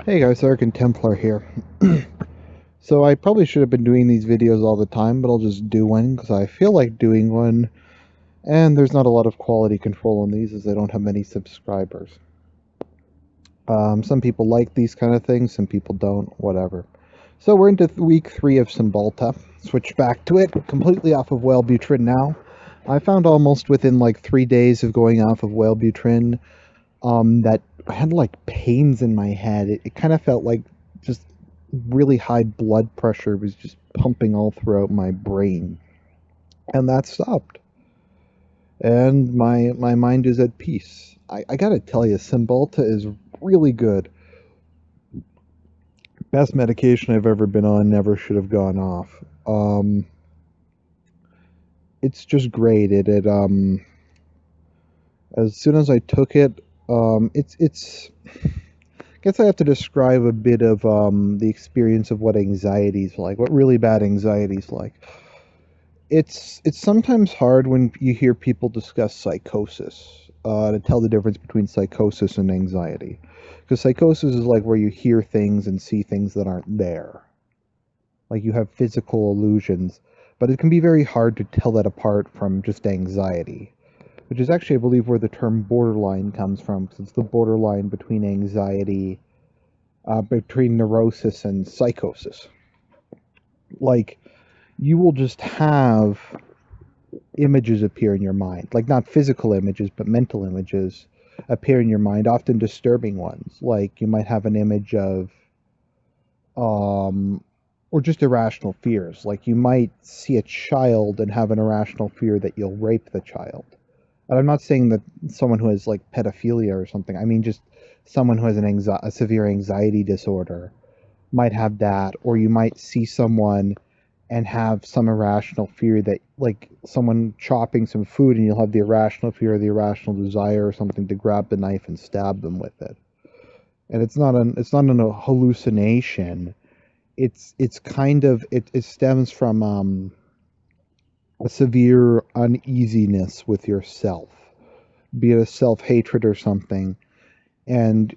Hey guys, Argent Templar here. So I probably should have been doing these videos all the time, but I'll just do one because I feel like doing one, and there's not a lot of quality control on these as I don't have many subscribers. Some people like these kind of things, some people don't, whatever. So we're into week 3 of Cymbalta. Switch back to it, completely off of Wellbutrin now. I found almost within like 3 days of going off of Wellbutrin, that I had like pains in my head. It kind of felt like just really high blood pressure was just pumping all throughout my brain, and that stopped. And my mind is at peace. I gotta tell you, Cymbalta is really good. Best medication I've ever been on. Never should have gone off. It's just great. It as soon as I took it, it's I guess I have to describe a bit of the experience of what anxiety's like, what really bad anxiety's like. It's sometimes hard when you hear people discuss psychosis, to tell the difference between psychosis and anxiety, because psychosis is like where you hear things and see things that aren't there, like you have physical illusions, but it can be very hard to tell that apart from just anxiety, which is actually, I believe, where the term borderline comes from, because it's the borderline between anxiety, between neurosis and psychosis. Like, you will just have images appear in your mind, like not physical images, but mental images appear in your mind, often disturbing ones. Like, you might have an image of, um, or just irrational fears. Like, you might see a child and have an irrational fear that you'll rape the child. And I'm not saying that someone who has like pedophilia or something. I mean, just someone who has a severe anxiety disorder might have that, or you might see someone and have some irrational fear that, like, someone chopping some food, and you'll have the irrational fear or the irrational desire or something to grab the knife and stab them with it. And it's not an hallucination. It's kind of it stems from a severe uneasiness with yourself, be it a self-hatred or something, and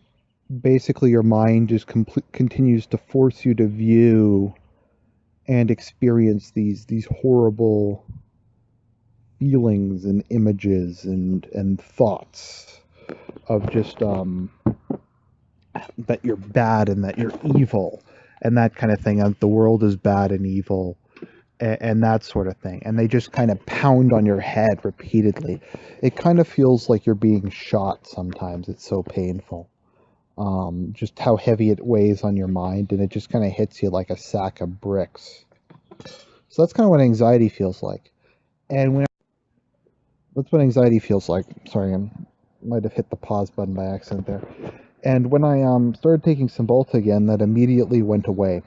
basically your mind just continues to force you to view and experience these horrible feelings and images and thoughts of just that you're bad and that you're evil and that kind of thing, and the world is bad and evil, and that sort of thing, and they just kind of pound on your head repeatedly. It kind of feels like you're being shot sometimes. It's so painful, just how heavy it weighs on your mind, and it just kind of hits you like a sack of bricks. So that's kind of what anxiety feels like. And when That's what anxiety feels like. Sorry, I might have hit the pause button by accident there. And when I started taking Cymbalta again, that immediately went away.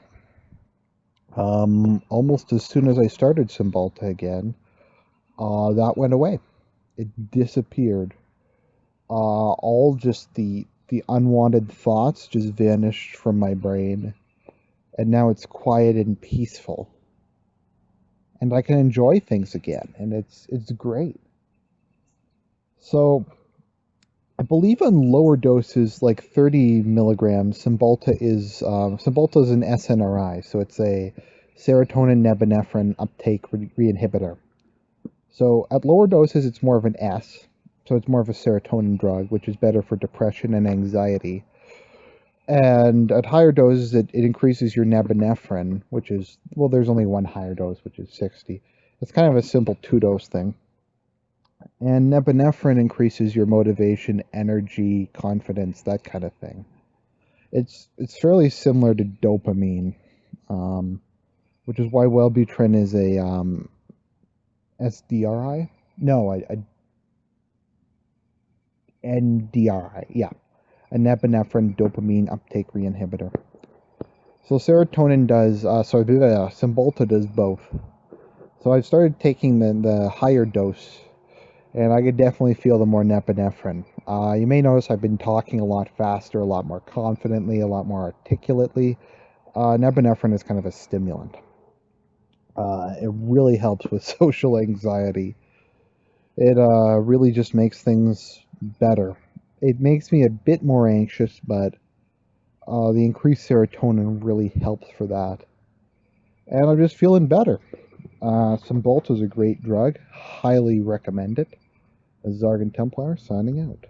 Almost as soon as I started Cymbalta again, that went away. It disappeared. All just the unwanted thoughts just vanished from my brain, and now it's quiet and peaceful, and I can enjoy things again, and it's great. So I believe on lower doses, like 30 milligrams, Cymbalta is an SNRI, so it's a serotonin norepinephrine uptake re-inhibitor. So at lower doses, it's more of an S, so it's more of a serotonin drug, which is better for depression and anxiety. And at higher doses, it increases your norepinephrine, which is, well, there's only one higher dose, which is 60. It's kind of a simple two-dose thing. And norepinephrine increases your motivation, energy, confidence, that kind of thing. It's fairly similar to dopamine, which is why Wellbutrin is a SDRI. No, NDRI. Yeah, a norepinephrine dopamine uptake re-inhibitor. So serotonin does. Cymbalta does both. So I've started taking the higher dose, and I could definitely feel the more norepinephrine. You may notice I've been talking a lot faster, a lot more confidently, a lot more articulately. Norepinephrine is kind of a stimulant. It really helps with social anxiety. It really just makes things better. It makes me a bit more anxious, but The increased serotonin really helps for that. And I'm just feeling better. Cymbalta is a great drug. Highly recommend it. This is Argent Templar signing out.